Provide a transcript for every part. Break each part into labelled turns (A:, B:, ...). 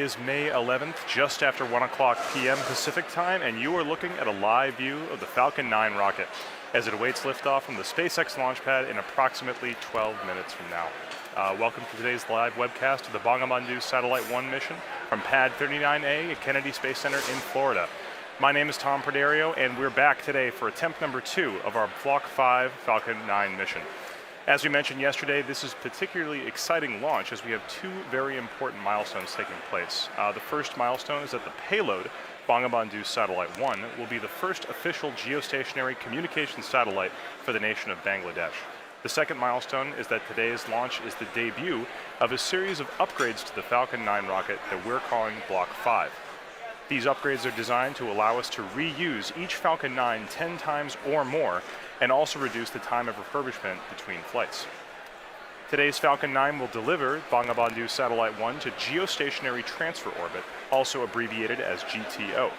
A: is May 11th, just after 1 o'clock p.m. Pacific time, and you are looking at a live view of the Falcon 9 rocket as it awaits liftoff from the SpaceX launch pad in approximately 12 minutes from now. Welcome to today's live webcast of the Bangabandhu Satellite 1 mission from Pad 39A at Kennedy Space Center in Florida. My name is Tom Perdario, and we're back today for attempt number 2 of our Block 5 Falcon 9 mission. As we mentioned yesterday, this is a particularly exciting launch as we have 2 very important milestones taking place. The first milestone is that the payload, Bangabandhu Satellite 1, will be the first official geostationary communications satellite for the nation of Bangladesh. The second milestone is that today's launch is the debut of a series of upgrades to the Falcon 9 rocket that we're calling Block 5. These upgrades are designed to allow us to reuse each Falcon 9 10 times or more, and also reduce the time of refurbishment between flights. Today's Falcon 9 will deliver Bangabandhu Satellite 1 to Geostationary Transfer Orbit, also abbreviated as GTO.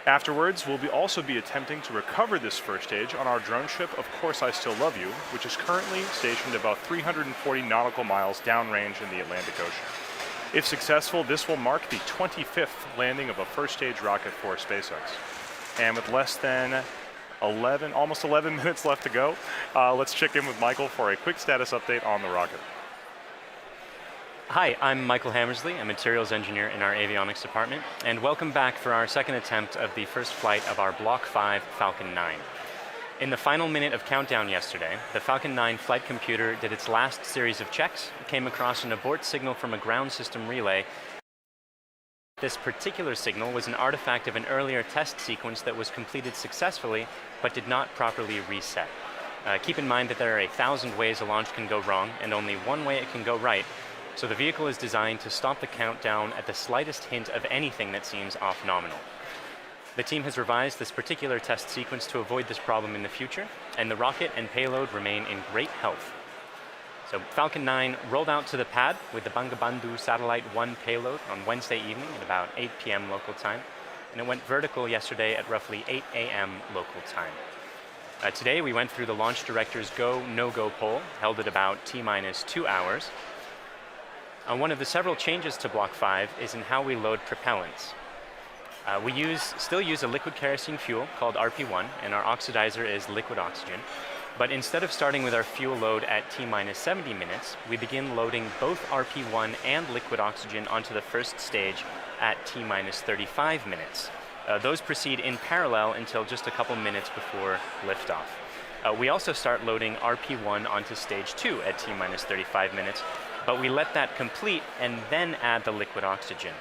A: Afterwards, we'll also be attempting to recover this first stage on our drone ship, Of Course I Still Love You, which is currently stationed about 340 nautical miles downrange in the Atlantic Ocean. If successful, this will mark the 25th landing of a first stage rocket for SpaceX. And with less than almost 11 minutes left to go, let's check in with Michael for a quick status update on the rocket.
B: Hi, I'm Michael Hammersley, a materials engineer in our avionics department, and welcome back for our second attempt of the first flight of our Block 5 Falcon 9. In the final minute of countdown yesterday, the Falcon 9 flight computer did its last series of checks, came across an abort signal from a ground system relay. This particular signal was an artifact of an earlier test sequence that was completed successfully, but did not properly reset. Keep in mind that there are 1,000 ways a launch can go wrong, and only one way it can go right, so the vehicle is designed to stop the countdown at the slightest hint of anything that seems off nominal. The team has revised this particular test sequence to avoid this problem in the future, and the rocket and payload remain in great health. So Falcon 9 rolled out to the pad with the Bangabandhu Satellite 1 payload on Wednesday evening at about 8 p.m. local time, and it went vertical yesterday at roughly 8 a.m. local time. Today we went through the launch director's go, no-go poll, held at about T-minus 2 hours. One of the several changes to Block 5 is in how we load propellants. We still use a liquid kerosene fuel called RP1, and our oxidizer is liquid oxygen. But instead of starting with our fuel load at T-minus 70 minutes, we begin loading both RP1 and liquid oxygen onto the first stage at T-minus 35 minutes. Those proceed in parallel until just a couple minutes before liftoff. We also start loading RP1 onto stage 2 at T-minus 35 minutes, but we let that complete and then add the liquid oxygen.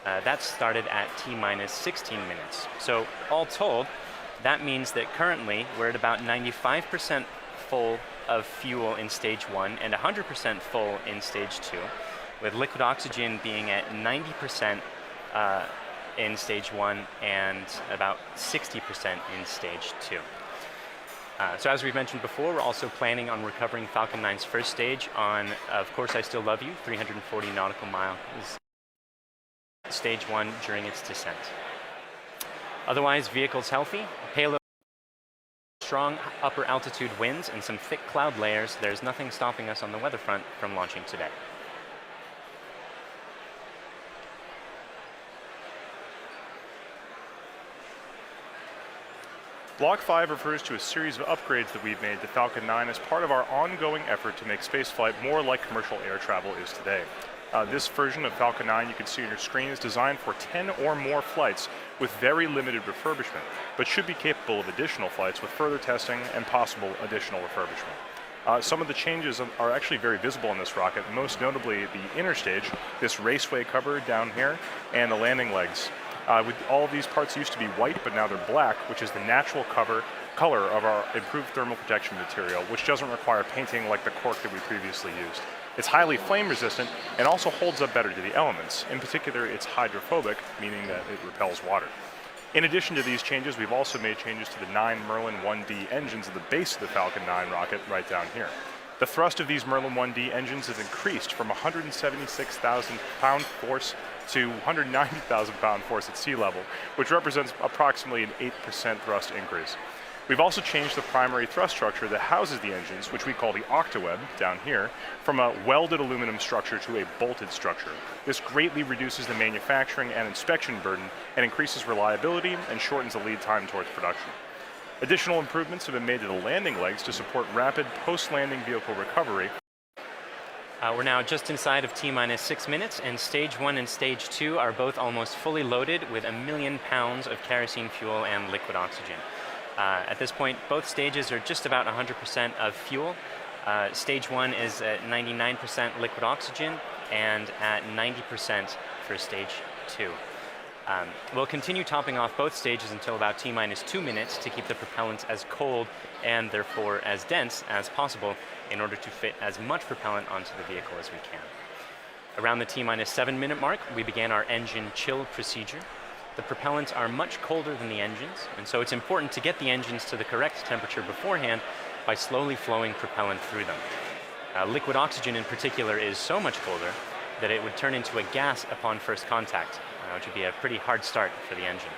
B: That started at T-minus 16 minutes. So all told, that means that currently we're at about 95% full of fuel in stage 1 and 100% full in stage 2, with liquid oxygen being at 90% in stage 1 and about 60% in stage 2. So as we've mentioned before, we're also planning on recovering Falcon 9's first stage on Of Course I Still Love You, 340 nautical miles, stage 1 during its descent. Otherwise, vehicle's healthy, payload, strong upper altitude winds, and some thick cloud layers. There's nothing stopping us on the weather front from launching today.
A: Block 5 refers to a series of upgrades that we've made to Falcon 9 as part of our ongoing effort to make spaceflight more like commercial air travel is today. This version of Falcon 9 you can see on your screen is designed for 10 or more flights with very limited refurbishment, but should be capable of additional flights with further testing and possible additional refurbishment. Some of the changes are actually very visible in this rocket, most notably the inner stage, this raceway cover down here, and the landing legs. All of these parts used to be white, but now they're black, which is the natural color of our improved thermal protection material, which doesn't require painting like the cork that we previously used. It's highly flame resistant and also holds up better to the elements. In particular, it's hydrophobic, meaning that it repels water. In addition to these changes, we've also made changes to the 9 Merlin 1D engines at the base of the Falcon 9 rocket right down here. The thrust of these Merlin 1D engines has increased from 176,000 pound force to 190,000 pound force at sea level, which represents approximately an 8% thrust increase. We've also changed the primary thrust structure that houses the engines, which we call the octaweb down here, from a welded aluminum structure to a bolted structure. This greatly reduces the manufacturing and inspection burden and increases reliability and shortens the lead time towards production. Additional improvements have been made to the landing legs to support rapid post-landing vehicle recovery.
B: We're now just inside of T-minus 6 minutes, and Stage 1 and Stage 2 are both almost fully loaded with 1 million pounds of kerosene fuel and liquid oxygen. At this point, both stages are just about 100% of fuel. Stage 1 is at 99% liquid oxygen and at 90% for Stage 2. We'll continue topping off both stages until about T-minus 2 minutes to keep the propellant as cold and therefore as dense as possible in order to fit as much propellant onto the vehicle as we can. Around the T-minus 7 minute mark, we began our engine chill procedure. The propellants are much colder than the engines, and so it's important to get the engines to the correct temperature beforehand by slowly flowing propellant through them. Liquid oxygen in particular is so much colder that it would turn into a gas upon first contact, which would be a pretty hard start for the engine.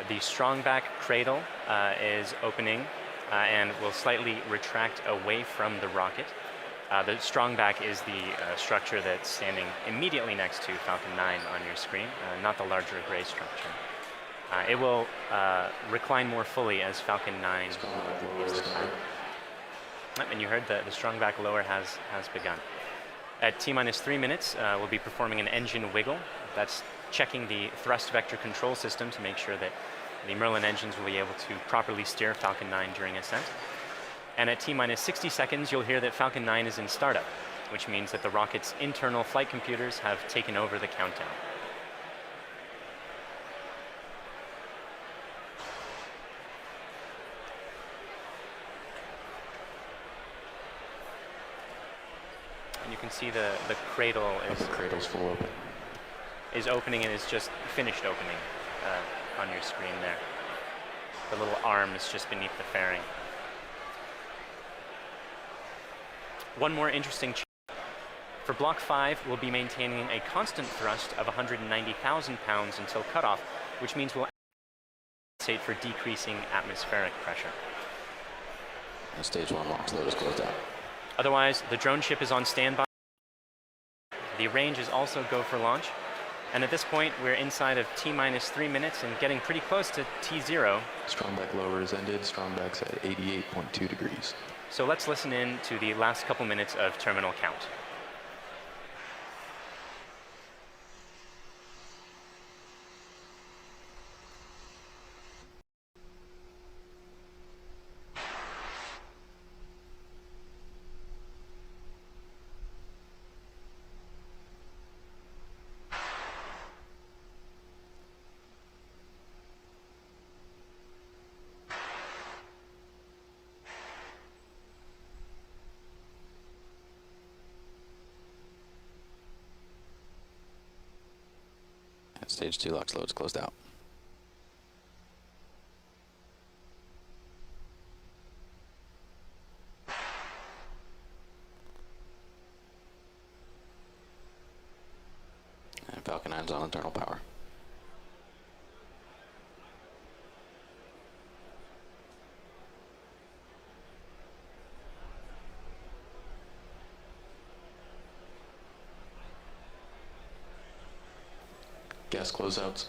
B: The strongback cradle is opening and will slightly retract away from the rocket. The strongback is the structure that's standing immediately next to Falcon 9 on your screen, not the larger gray structure. It will recline more fully as Falcon 9 is the time. And you heard the strongback lower has begun. At T-minus 3 minutes, we'll be performing an engine wiggle. That's checking the thrust vector control system to make sure that the Merlin engines will be able to properly steer Falcon 9 during ascent. And at T-minus 60 seconds, you'll hear that Falcon 9 is in startup, which means that the rocket's internal flight computers have taken over the countdown. And you can see the cradle
C: the cradle's full open.
B: Is opening and is just finished opening on your screen there. The little arm is just beneath the fairing. One more interesting change. For Block 5, we'll be maintaining a constant thrust of 190,000 pounds until cutoff, which means we'll compensate for decreasing atmospheric pressure.
C: And Stage 1 launch load is closed out.
B: Otherwise, the drone ship is on standby. The range is also go for launch. And at this point, we're inside of T-minus 3 minutes and getting pretty close to T0.
C: Strongback lower is ended. Strongback's at 88.2 degrees.
B: So let's listen in to the last couple minutes of terminal count.
C: Stage 2 LOX load is closed out. And Falcon 9's on internal power. Gas closeouts.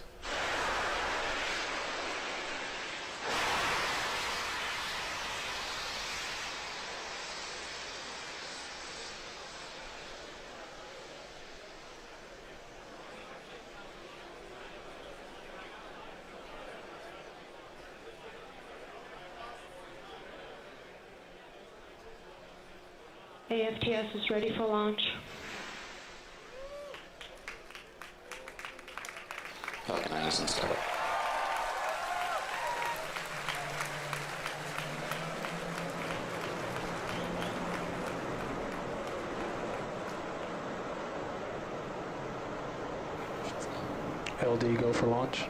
D: AFTS is ready for launch.
C: Falcon 9 is in startup.
E: LD go for launch.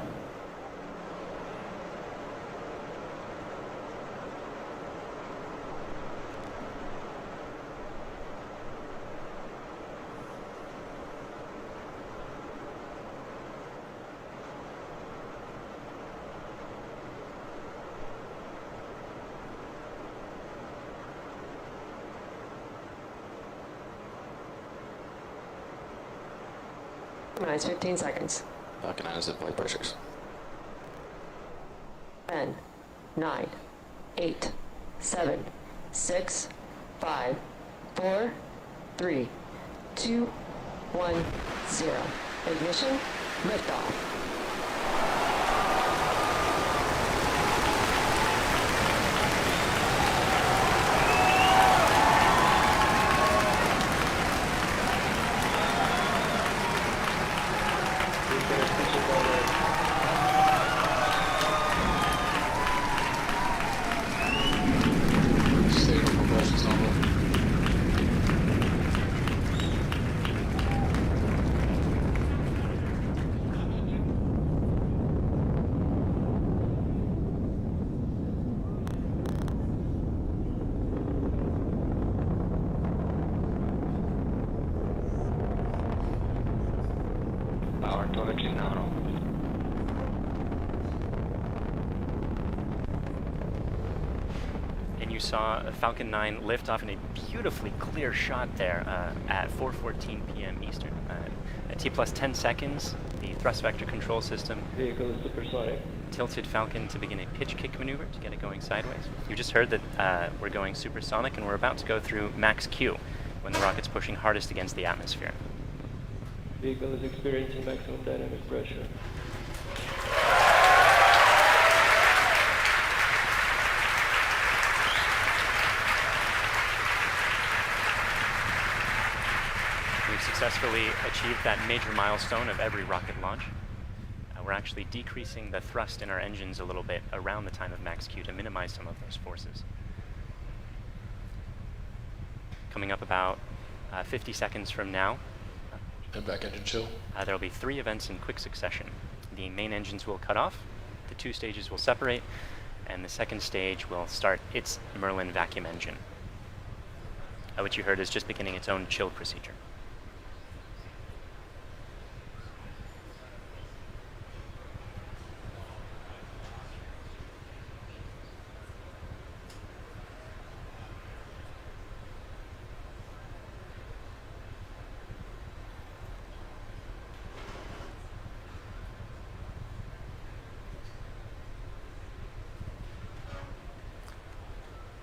D: Minus 15 seconds.
C: Falcon 9 is at flight pressures.
D: 10, 9, 8, 7, 6, 5, 4, 3, 2, 1, 0. Ignition, liftoff.
C: Stable propulsion's normal.
F: Power torch now.
B: And you saw Falcon 9 lift off in a beautifully clear shot there at 4:14 p.m. Eastern. At T plus 10 seconds, the thrust vector control system
F: Vehicle is supersonic.
B: tilted Falcon to begin a pitch kick maneuver to get it going sideways. You just heard that we're going supersonic and we're about to go through max Q when the rocket's pushing hardest against the atmosphere.
F: Vehicle is experiencing maximum dynamic pressure.
B: We've successfully achieved that major milestone of every rocket launch. We're actually decreasing the thrust in our engines a little bit around the time of max Q to minimize some of those forces. Coming up about 50 seconds from now,
C: And back engine chill.
B: there will be 3 events in quick succession. The main engines will cut off, the 2 stages will separate, and the second stage will start its Merlin vacuum engine, which you heard is just beginning its own chill procedure.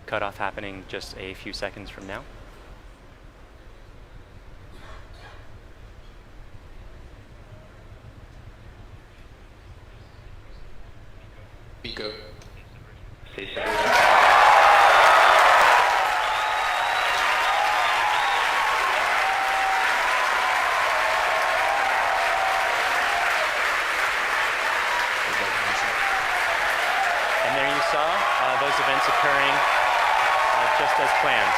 B: Cutoff happening just a few seconds from now.
C: Pico.
B: And there you saw those events occurring just as planned.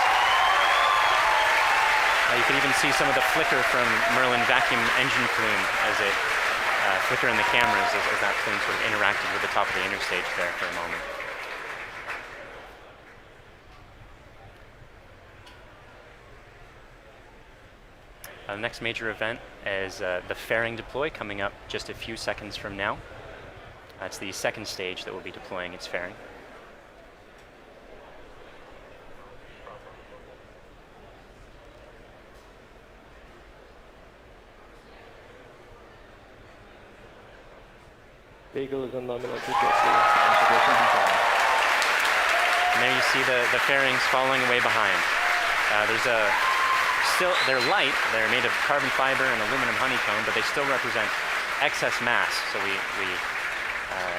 B: You can even see some of the flicker from Merlin vacuum engine plume as it flicker in the cameras as that plume sort of interacted with the top of the interstage there for a moment. The next major event is the fairing deploy coming up just a few seconds from now. That's the second stage that will be deploying its fairing.
F: Vehicle is on nominal trajectory.
B: And there you see the fairings falling away behind. They're light, they're made of carbon fiber and aluminum honeycomb, but they still represent excess mass, so we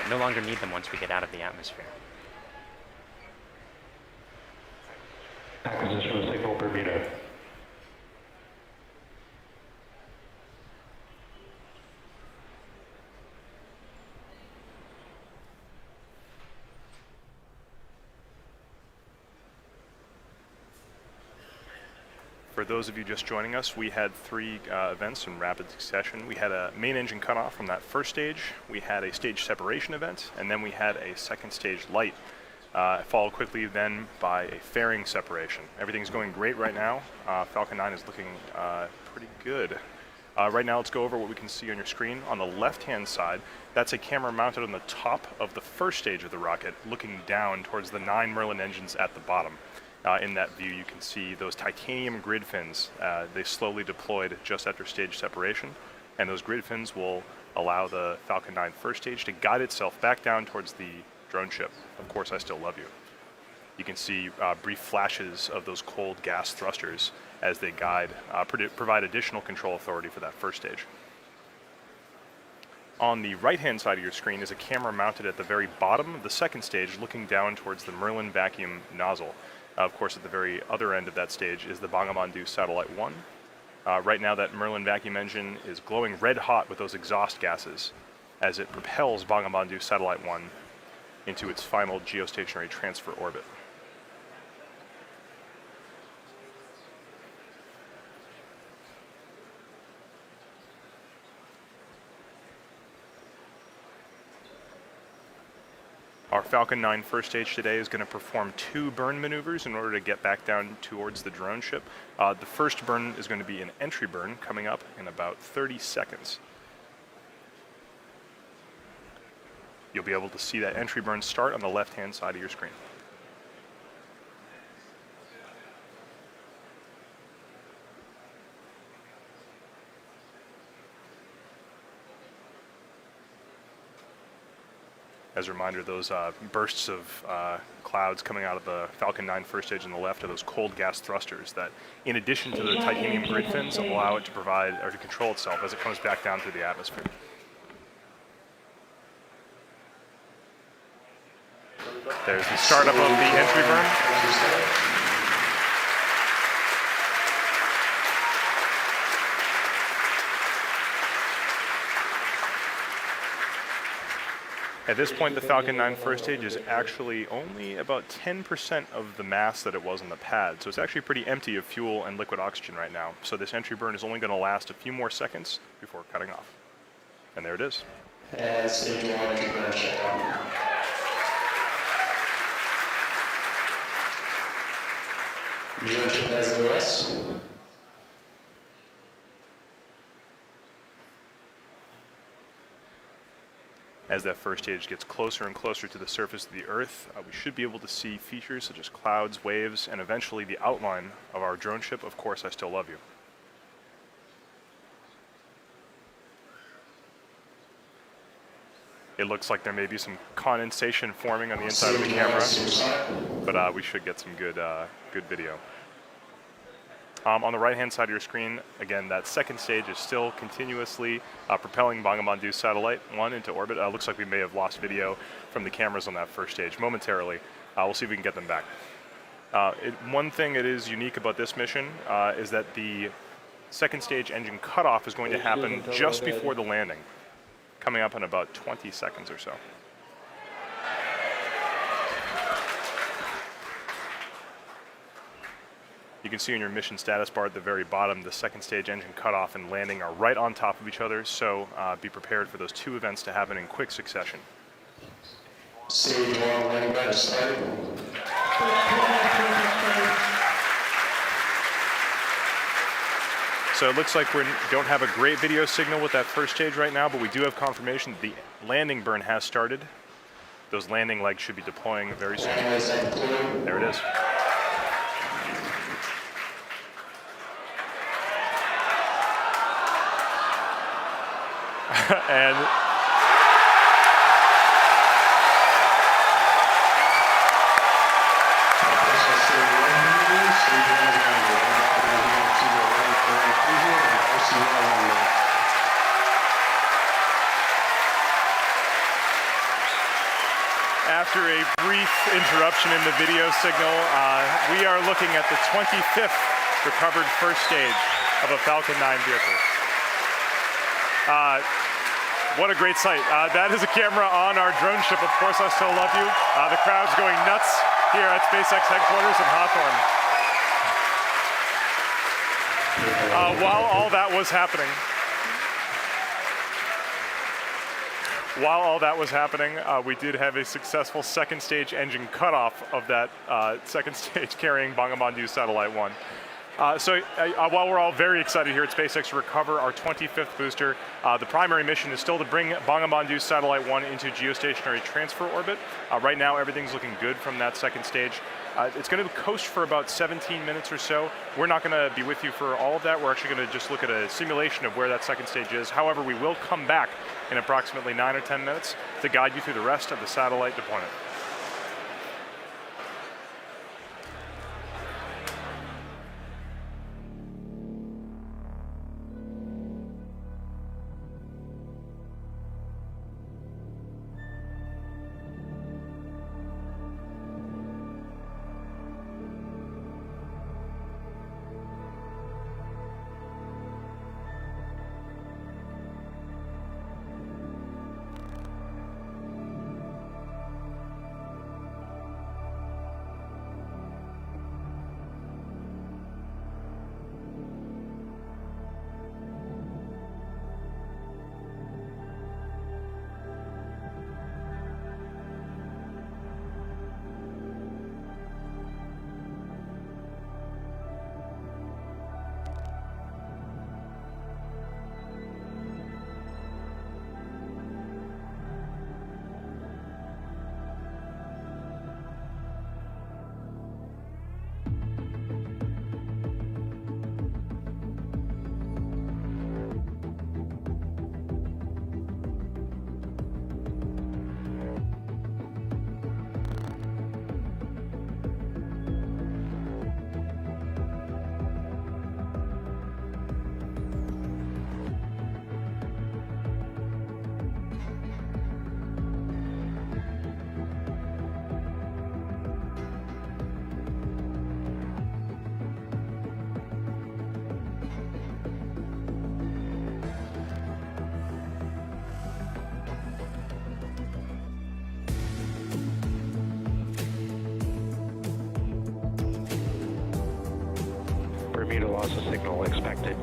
B: no longer need them once we get out of the atmosphere.
F: Acquisition of signal Bermuda.
A: For those of you just joining us, we had 3 events in rapid succession. We had a main engine cutoff from that first stage, we had a stage separation event, and then we had a second stage light, followed quickly then by a fairing separation. Everything's going great right now. Falcon 9 is looking pretty good. Right now, let's go over what we can see on your screen. On the left-hand side, that's a camera mounted on the top of the first stage of the rocket, looking down towards the 9 Merlin engines at the bottom. In that view, you can see those titanium grid fins. They slowly deployed just after stage separation. and those grid fins will allow the Falcon 9 first stage to guide itself back down towards the drone ship. Of course, I still love you. You can see brief flashes of those cold gas thrusters as they provide additional control authority for that first stage. On the right-hand side of your screen is a camera mounted at the very bottom of the second stage, looking down towards the Merlin vacuum nozzle. Of course, at the very other end of that stage is the Bangabandhu Satellite 1. Right now, that Merlin vacuum engine is glowing red hot with those exhaust gases as it propels Bangabandhu Satellite 1 into its final geostationary transfer orbit. Our Falcon 9 first stage today is going to perform 2 burn maneuvers in order to get back down towards the drone ship. The first burn is going to be an entry burn coming up in about 30 seconds. You'll be able to see that entry burn start on the left-hand side of your screen. As a reminder, those bursts of clouds coming out of the Falcon 9 first stage on the left are those cold gas thrusters that, in addition to the titanium grid fins, allow it to provide or to control itself as it comes back down through the atmosphere. There's the startup of the entry burn. At this point, the Falcon 9 first stage is actually only about 10% of the mass that it was on the pad, so it's actually pretty empty of fuel and liquid oxygen right now. So this entry burn is only going to last a few more seconds before cutting off. And there it is.
G: And stage 1 entry burn shutdown. Drone ship has OS.
A: As that first stage gets closer and closer to the surface of the Earth, we should be able to see features such as clouds, waves, and eventually the outline of our drone ship, Of Course I Still Love You. It looks like there may be some condensation forming on the inside of the camera, but we should get some good video. On the right-hand side of your screen, again, that second stage is still continuously propelling Bangabandhu Satellite 1 into orbit. Looks like we may have lost video from the cameras on that first stage momentarily. We'll see if we can get them back. One thing that is unique about this mission is that the second stage engine cutoff is going to happen just before the landing, coming up in about 20 seconds or so. You can see in your mission status bar at the very bottom, the second stage engine cutoff and landing are right on top of each other, so be prepared for those 2 events to happen in quick succession.
G: Stage 1 landing pad is started.
A: So it looks like we don't have a great video signal with that first stage right now, but we do have confirmation that the landing burn has started. Those landing legs should be deploying very soon. There it is. And after a brief interruption in the video signal, we are looking at the 25th recovered first stage of a Falcon 9 vehicle. What a great sight. That is a camera on our drone ship, Of Course I Still Love You. The crowd's going nuts here at SpaceX headquarters in Hawthorne. While all that was happening, we did have a successful second stage engine cutoff of that second stage carrying Bangabandhu Satellite 1. While we're all very excited here at SpaceX to recover our 25th booster, the primary mission is still to bring Bangabandhu Satellite 1 into geostationary transfer orbit. Right now, everything's looking good from that second stage. It's going to coast for about 17 minutes or so. We're not going to be with you for all of that. We're actually going to just look at a simulation of where that second stage is. However, we will come back in approximately 9 or 10 minutes to guide you through the rest of the satellite deployment.
H: Bermuda loss of signal expected.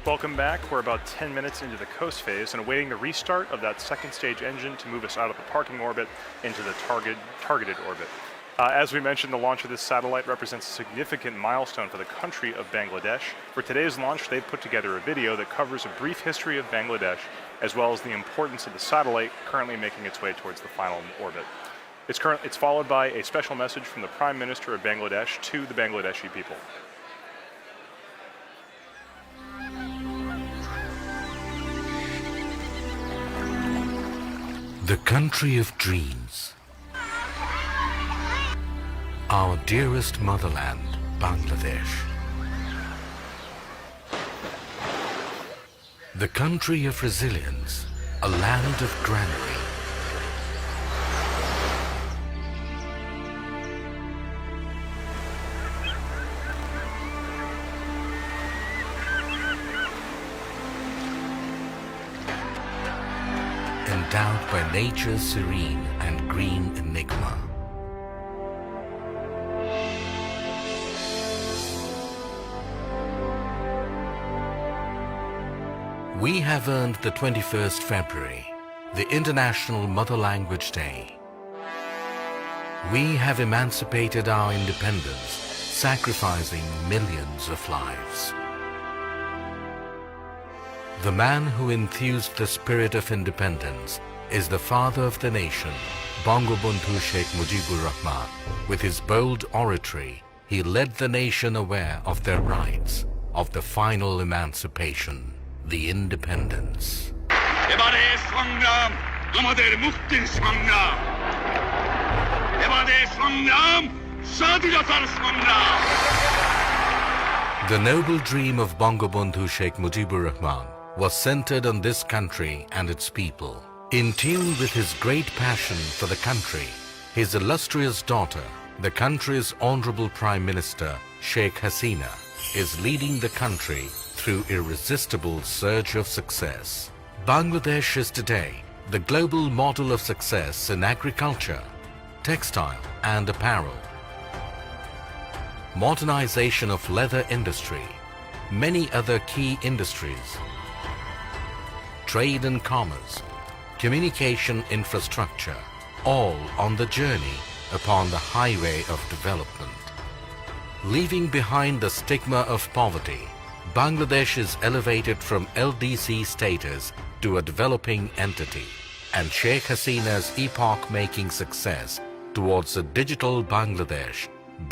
A: Welcome back. We're about 10 minutes into the coast phase and awaiting the restart of that second stage engine to move us out of the parking orbit into the targeted orbit. As we mentioned, the launch of this satellite represents a significant milestone for the country of Bangladesh. For today's launch, they've put together a video that covers a brief history of Bangladesh, as well as the importance of the satellite currently making its way towards the final orbit. It's followed by a special message from the Prime Minister of Bangladesh to the Bangladeshi people.
I: The country of dreams. Our dearest motherland, Bangladesh. The country of resilience, a land of granary. Endowed by nature's serene and green enigma. We have earned the 21st February, the International Mother Language Day. We have emancipated our independence, sacrificing millions of lives. The man who enthused the spirit of independence is the father of the nation, Bangabandhu Sheikh Mujibur Rahman. With his bold oratory, he led the nation aware of their rights, of the final emancipation, the independence.
J: এবারে সংগ্রাম আমাদের মুক্তির সংগ্রাম এবারে সংগ্রাম স্বাধীনতার সংগ্রাম
I: The noble dream of Bangabandhu Sheikh Mujibur Rahman was centered on this country and its people. In tune with his great passion for the country, his illustrious daughter, the country's Honorable Prime Minister Sheikh Hasina, is leading the country through irresistible surge of success. Bangladesh is today the global model of success in agriculture, textile and apparel, modernization of leather industry, many other key industries, trade and commerce, communication infrastructure, all on the journey upon the highway of development. Leaving behind the stigma of poverty, Bangladesh is elevated from LDC status to a developing entity, and Sheikh Hasina's epoch-making success towards a digital Bangladesh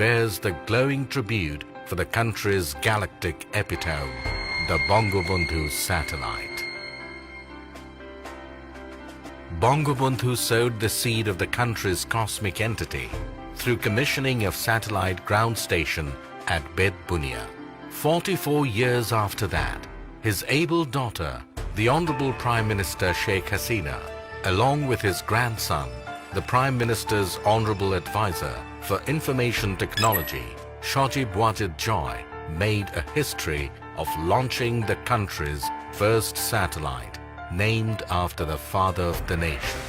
I: bears the glowing tribute for the country's galactic epitome, the Bangabandhu satellite. Bangabandhu sowed the seed of the country's cosmic entity through commissioning of satellite ground station at Bed Bunia. 44 years after that, his able daughter, the Honorable Prime Minister Sheikh Hasina, along with his grandson, the Prime Minister's Honorable Advisor for Information Technology, Shajib Wajid Joy, made a history of launching the country's first satellite, named after the father of the nation.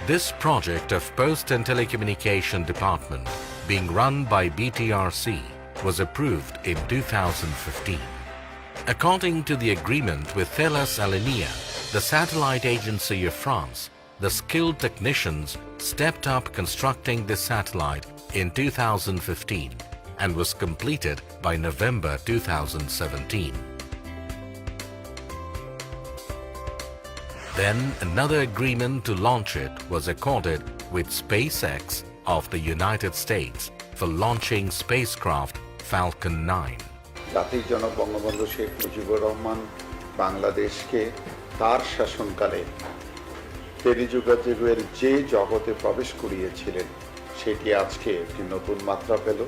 I: This project of Post and Telecommunication Department, being run by BTRC, was approved in 2015. According to the agreement with Thales Alenia, the satellite agency of France, the skilled technicians stepped up constructing this satellite in 2015 and was completed by November 2017. Then another agreement to launch it was accorded with SpaceX of the United States for launching spacecraft Falcon 9.
K: জাতির জনক বঙ্গবন্ধু শেখ মুজিবুর রহমান বাংলাদেশকে তার শাসনকালে টেলিযোগাযোগের যে জগতে প্রবেশ করিয়েছিলেন সেটি আজকে একটি নতুন মাত্রা পেল,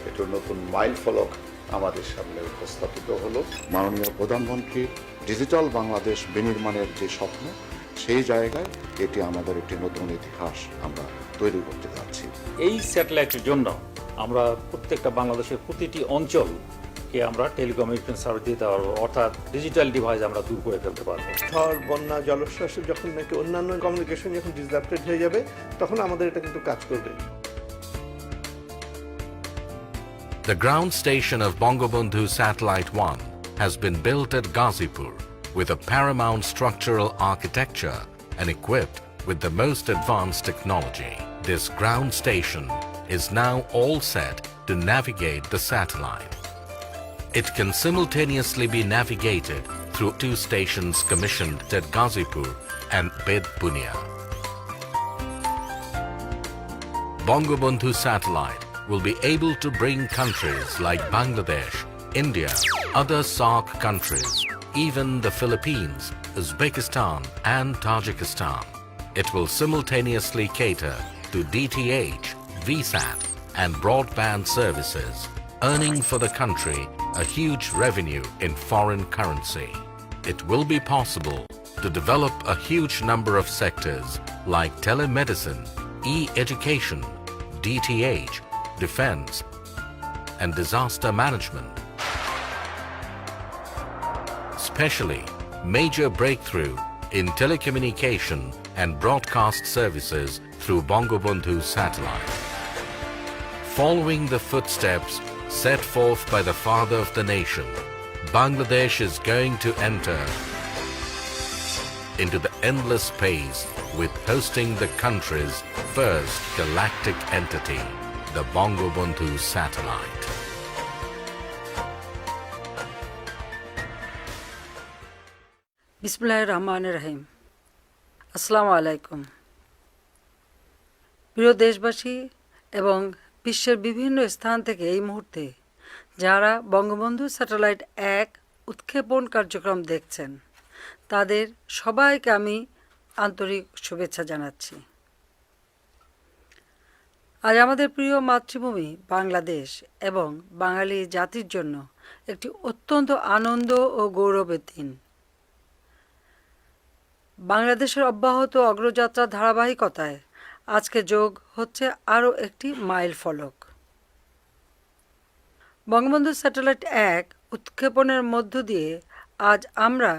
K: একটি নতুন মাইলফলক আমাদের সামনে উপস্থাপিত হলো।
L: মাননীয় প্রধানমন্ত্রী ডিজিটাল বাংলাদেশ বিনির্মাণের যে স্বপ্ন, সেই জায়গায় এটি আমাদের একটি নতুন ইতিহাস আমরা তৈরি করতে যাচ্ছি।
M: এই স্যাটেলাইটের জন্য আমরা প্রত্যেকটা বাংলাদেশের প্রতিটি অঞ্চলকে আমরা টেলিকমিউনিকেশন সার্ভিস দিতে পারবো, অর্থাৎ ডিজিটাল ডিভাইস আমরা দূর করে ফেলতে পারবো।
N: ঝড়, বন্যা, জলোচ্ছ্বাস যখন নাকি অন্যান্য কমিউনিকেশন যখন ডিসরাপ্টেড হয়ে যাবে, তখন আমাদের এটা কিন্তু কাজ করবে।
I: The ground station of Bangabandhu Satellite 1 has been built at Ghazipur with a paramount structural architecture and equipped with the most advanced technology. This ground station is now all set to navigate the satellite. It can simultaneously be navigated through 2 stations commissioned at Ghazipur and Bed Bunia. Bangabandhu satellite will be able to bring countries like Bangladesh, India, other SAARC countries, even the Philippines, Uzbekistan and Tajikistan. It will simultaneously cater to DTH, VSAT and broadband services, earning for the country a huge revenue in foreign currency. It will be possible to develop a huge number of sectors like telemedicine, e-education, DTH, defense, and disaster management. Especially major breakthrough in telecommunication and broadcast services through Bangabandhu satellite. Following the footsteps set forth by the father of the nation, Bangladesh is going to enter into the endless space with hosting the country's first galactic entity, the Bangabandhu satellite.
O: বিসমিল্লাহির রহমানির রহিম। আসসালামু আলাইকুম। প্রিয় দেশবাসী এবং বিশ্বের বিভিন্ন স্থান থেকে এই মুহূর্তে যারা বঙ্গবন্ধু স্যাটেলাইট 1 উৎক্ষেপণ কার্যক্রম দেখছেন তাদের সবাইকে আমি আন্তরিক শুভেচ্ছা জানাচ্ছি। আজ আমাদের প্রিয় মাতৃভূমি বাংলাদেশ এবং বাঙালি জাতির জন্য একটি অত্যন্ত আনন্দ ও গৌরবের দিন। বাংলাদেশের অব্যাহত অগ্রযাত্রার ধারাবাহিকতায় আজকে যোগ হচ্ছে আরও একটি মাইল ফলক। বঙ্গবন্ধু স্যাটেলাইট 1 উৎক্ষেপণের মধ্য দিয়ে আজ আমরা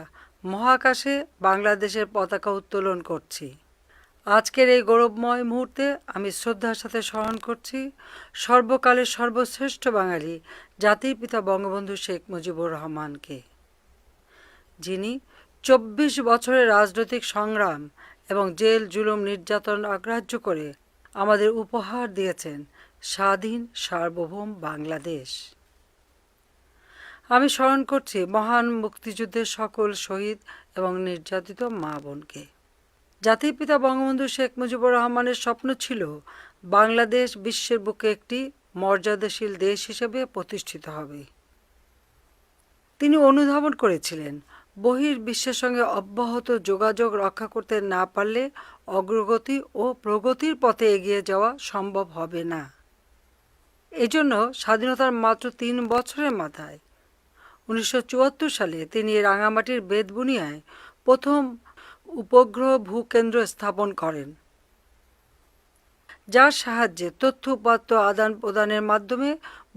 O: মহাকাশে বাংলাদেশের পতাকা উত্তোলন করছি। আজকের এই গৌরবময় মুহূর্তে আমি শ্রদ্ধার সাথে স্মরণ করছি সর্বকালের সর্বশ্রেষ্ঠ বাঙালি জাতির পিতা বঙ্গবন্ধু শেখ মুজিবুর রহমানকে, যিনি 24 বছরের রাজনৈতিক সংগ্রাম এবং জেল জুলুম নির্যাতন অগ্রাহ্য করে আমাদের উপহার দিয়েছেন স্বাধীন সার্বভৌম বাংলাদেশ। আমি স্মরণ করছি মহান মুক্তিযুদ্ধের সকল শহীদ এবং নির্যাতিত মা বোনকে। জাতির পিতা বঙ্গবন্ধু শেখ মুজিবুর রহমানের স্বপ্ন ছিল বাংলাদেশ বিশ্বের বুকে একটি মর্যাদাশীল দেশ হিসেবে প্রতিষ্ঠিত হবে। তিনি অনুধাবন করেছিলেন বহির্বিশ্বের সঙ্গে অব্যাহত যোগাযোগ রক্ষা করতে না পারলে অগ্রগতি ও প্রগতির পথে এগিয়ে যাওয়া সম্ভব হবে না। এজন্য স্বাধীনতার মাত্র 3 বছরের মাথায় 1974 সালে তিনি রাঙামাটির বেতবুনিয়ায় প্রথম উপগ্রহ ভূকেন্দ্র স্থাপন করেন, যার সাহায্যে তথ্য উপাত্ত আদান প্রদানের মাধ্যমে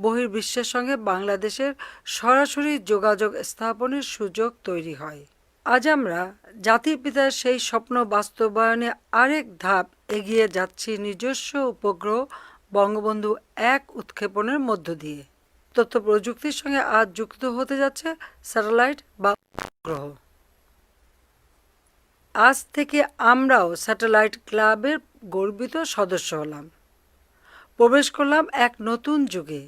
O: বহির্বিশ্বের সঙ্গে বাংলাদেশের সরাসরি যোগাযোগ স্থাপনের সুযোগ তৈরি হয়। আজ আমরা জাতির পিতার সেই স্বপ্ন বাস্তবায়নে আরেক ধাপ এগিয়ে যাচ্ছি নিজস্ব উপগ্রহ বঙ্গবন্ধু 1 উৎক্ষেপণের মধ্য দিয়ে। তথ্য প্রযুক্তির সঙ্গে আজ যুক্ত হতে যাচ্ছে স্যাটেলাইট বা উপগ্রহ। আজ থেকে আমরাও স্যাটেলাইট ক্লাবের গর্বিত সদস্য হলাম, প্রবেশ করলাম এক নতুন যুগে।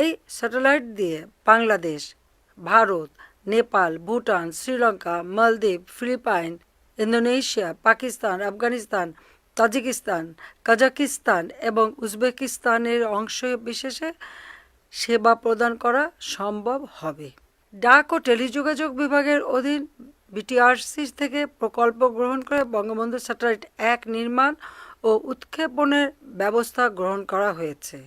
O: এই স্যাটেলাইট দিয়ে Bangladesh, Bharat, Nepal, Bhutan, Sri Lanka, Maldives, Philippines, Indonesia, Pakistan, Afghanistan, Tajikistan, Kazakhstan এবং উজবেকিস্তানের অংশ বিশেষে সেবা প্রদান করা সম্ভব হবে। ডাক ও টেলিযোগাযোগ বিভাগের অধীন বিটিআরসি থেকে প্রকল্প গ্রহণ করে বঙ্গবন্ধু স্যাটেলাইট 1 নির্মাণ ও উৎক্ষেপণের ব্যবস্থা গ্রহণ করা হয়েছে।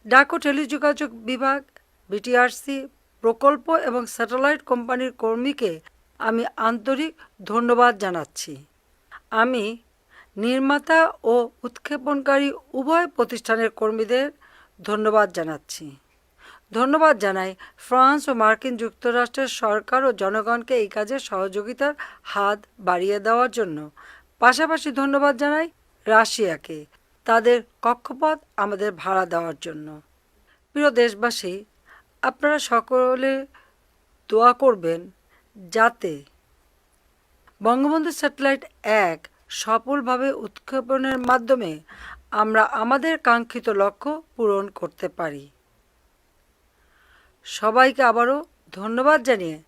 O: ডাক ও টেলিযোগাযোগ বিভাগ, বিটিআরসি, প্রকল্প এবং স্যাটেলাইট কোম্পানির কর্মীকে আমি আন্তরিক ধন্যবাদ জানাচ্ছি। আমি নির্মাতা ও উৎক্ষেপণকারী উভয় প্রতিষ্ঠানের কর্মীদের ধন্যবাদ জানাচ্ছি। ধন্যবাদ জানাই ফ্রান্স ও মার্কিন যুক্তরাষ্ট্রের সরকার ও জনগণকে এই কাজে সহযোগিতার হাত বাড়িয়ে দেওয়ার জন্য। পাশাপাশি ধন্যবাদ জানাই রাশিয়াকে তাদের কক্ষপথ আমাদের ভাড়া দেওয়ার জন্য। প্রিয় দেশবাসী, আপনারা সকলে দোয়া করবেন যাতে বঙ্গবন্ধু স্যাটেলাইট 1 সফলভাবে উৎক্ষেপণের মাধ্যমে আমরা আমাদের কাঙ্ক্ষিত লক্ষ্য পূরণ করতে পারি। সবাইকে আবারও ধন্যবাদ জানিয়ে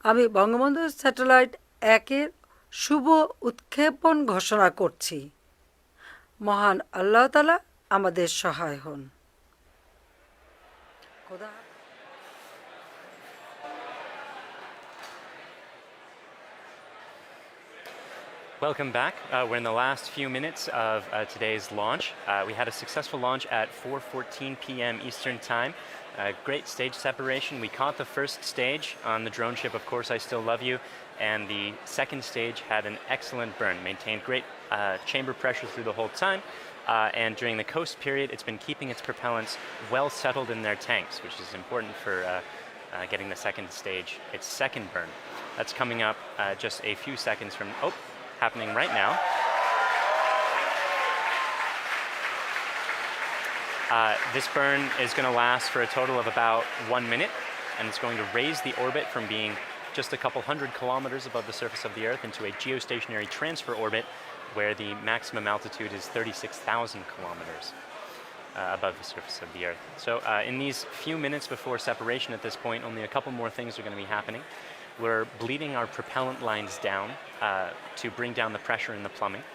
O: আমি বঙ্গবন্ধু স্যাটেলাইট 1-এর শুভ উৎক্ষেপণ ঘোষণা করছি। মহান আল্লাহ তাআলা আমাদের সহায় হন। খোদা
B: Welcome back. We're in the last few minutes of today's launch. We had a successful launch at 4:14 p.m. Eastern Time. Great stage separation. We caught the first stage on the drone ship, Of Course I Still Love You, and the second stage had an excellent burn, maintained great chamber pressure through the whole time, and during the coast period it's been keeping its propellants well settled in their tanks, which is important for getting the second stage, its second burn. That's coming up just a few seconds from, happening right now. This burn is going to last for a total of about 1 minute, and it's going to raise the orbit from being just a couple hundred kilometers above the surface of the Earth into a geostationary transfer orbit where the maximum altitude is 36,000 kilometers above the surface of the Earth. So in these few minutes before separation at this point, only a couple more things are going to be happening. We're bleeding our propellant lines down to bring down the pressure in the plumbing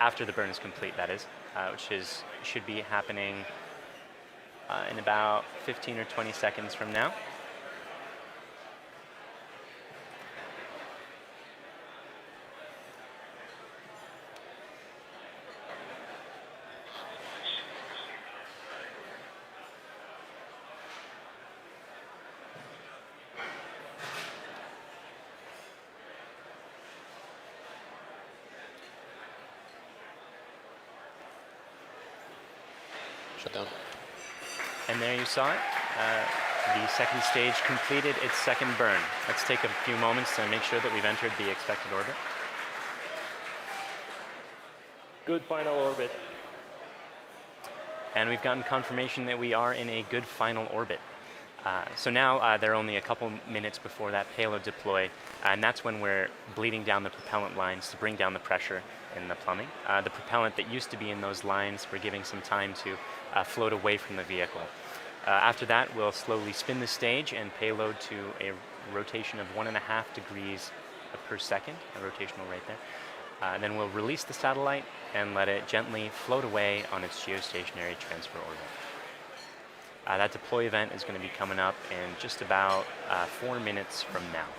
B: after the burn is complete, that is, which should be happening in about 15 or 20 seconds from now.
C: Shut down.
B: And there you saw it. The second stage completed its second burn. Let's take a few moments to make sure that we've entered the expected orbit.
F: Good final orbit.
B: And we've gotten confirmation that we are in a good final orbit. So now there are only a couple minutes before that payload deploy, and that's when we're bleeding down the propellant lines to bring down the pressure in the plumbing. The propellant that used to be in those lines, we're giving some time to float away from the vehicle. After that, we'll slowly spin the stage and payload to a rotation of 1.5 degrees per second, a rotational rate there. Then we'll release the satellite and let it gently float away on its geostationary transfer orbit. That deploy event is going to be coming up in just about 4 minutes from now.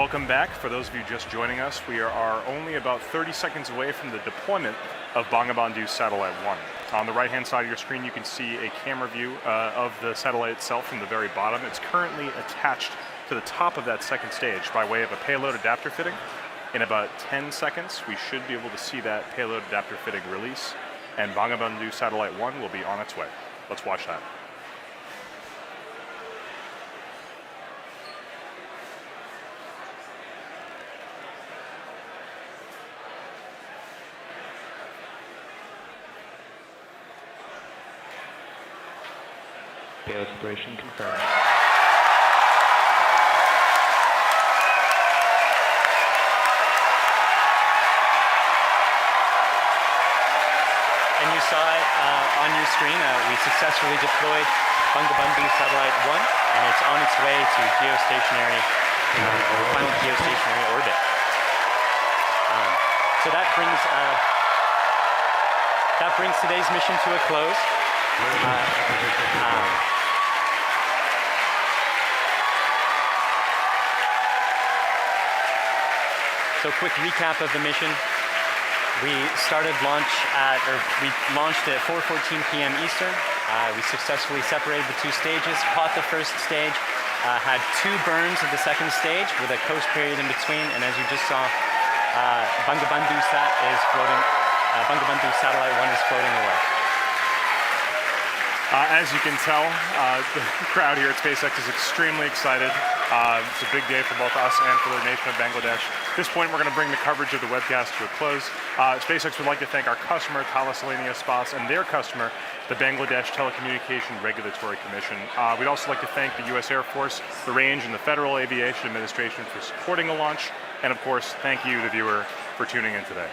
A: Welcome back. For those of you just joining us, we are only about 30 seconds away from the deployment of Bangabandhu Satellite 1. On the right-hand side of your screen, you can see a camera view of the satellite itself from the very bottom. It's currently attached to the top of that second stage by way of a payload adapter fitting. In about 10 seconds, we should be able to see that payload adapter fitting release, and Bangabandhu Satellite 1 will be on its way. Let's watch that.
H: Payload separation confirmed.
B: And you saw it on your screen. We successfully deployed Bangabandhu Satellite 1, and it's on its way to geostationary, final geostationary orbit. So that brings today's mission to a close. So quick recap of the mission. We launched at 4:14 p.m. Eastern. We successfully separated the two stages, caught the first stage, had 2 burns of the second stage with a coast period in between, and as you just saw, Bangabandhu Satellite 1 is floating away.
A: As you can tell, the crowd here at SpaceX is extremely excited. It's a big day for both us and for the nation of Bangladesh. At this point, we're going to bring the coverage of the webcast to a close. SpaceX would like to thank our customer, Thales Alenia Space, and their customer, the Bangladesh Telecommunication Regulatory Commission. We'd also like to thank the U.S. Air Force, the Range, and the Federal Aviation Administration for supporting the launch. And of course, thank you, the viewer, for tuning in today.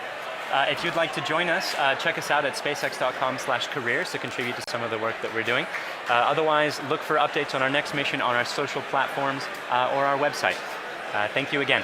B: If you'd like to join us, check us out at spacex.com/careers to contribute to some of the work that we're doing. Otherwise, look for updates on our next mission on our social platforms or our website. Thank you again.